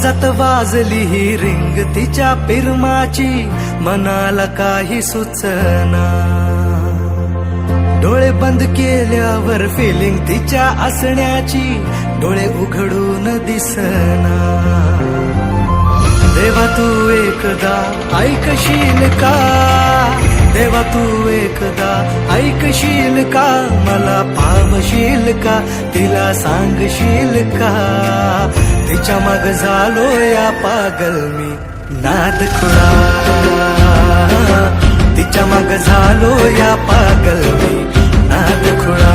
काळजात वाजली ही रिंग तिच्या पिरमाची, मनाला काही सुचना. डोळे बंद केल्यावर फिलिंग तिच्या असण्याची, डोळे उघडून दिसना. देवा तू एकदा ऐकशील का, देवा तू एकदा ऐकशील का, मला पावशील का, तिला सांगशील का. तिच्या माग झालो या पागल मी नाद खुळा, तिच्या माग झालो या पागल मी नाद खुळा.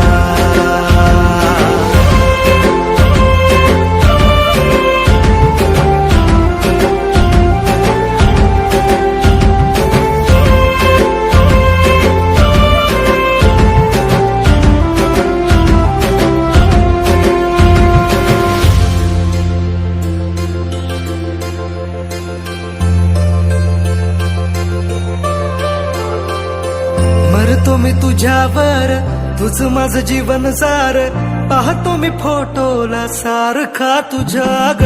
मरतो मी तुझ्यावर, तुझ माझं जीवन सार, पाहतो मी फोटोला सारखा तुझ्या ग.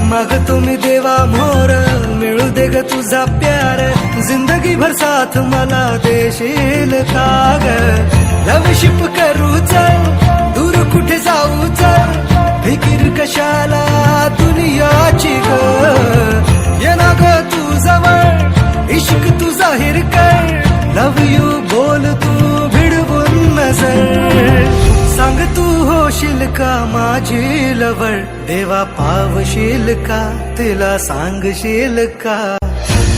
मागतो मी देवा मोर, मिळू दे ग तुझा प्यार, जिंदगी भर साथ मला देशील का ग. लवशिप करू चल, दूर कुठे जाऊ चल, फिकीर कशाला दुनियाची ग. ये ना ग तू जवळ, इश्क तू जाहीर कर, लव यू बोल तू भिडवून नजर. सांग तू होशील का माझी लवळ, देवा पावशील का, तिला सांगशील का.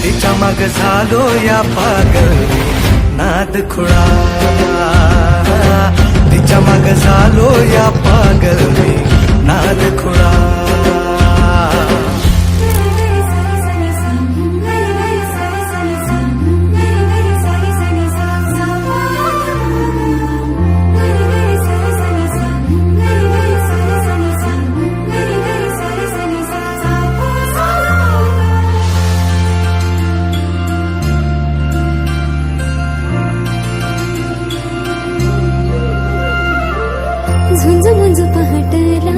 तिच्या माग झालो या पागल नाद खुळा, तिच्या माग झालो या पागल नाद खुळा. झुंज मुंज पहाटला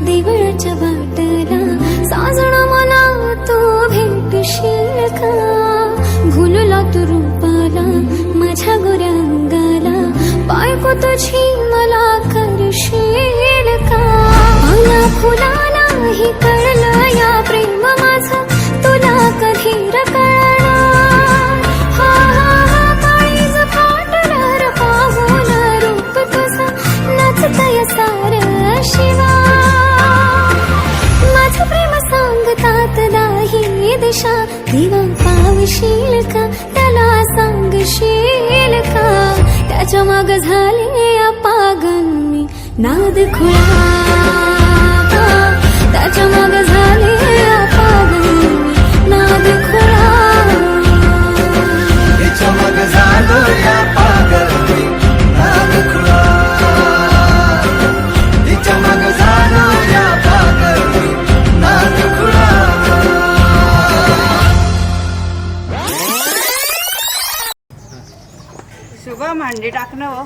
देवळाच्या वाटला, साजणा मला तू भेटशील का. भुलला तू रूपाला माझ्या गोऱ्या अंगाला, बायको तुझी मला करशील का. मला फुलाला ही कळलं या प्रेम माझं, तुला कधी कळणार. हा हा हा काळीज फाटणार पाहून रूप तुझं, नाचतय सार शिवा. माझं प्रेम सांगतात दाही दिशा, देवा पावशील का, त्याला सांगशील का. त्याच्या माग झाले या पागल मी नाद खुळा, त्याच्या माग झाले या पागल मी नाद खुळा. तिच्या माग झालो या पागल मी नाद खुळा, तिच्या माग झालो या पागल मी नाद खुळा. शुभम भांडी टाकणं हो.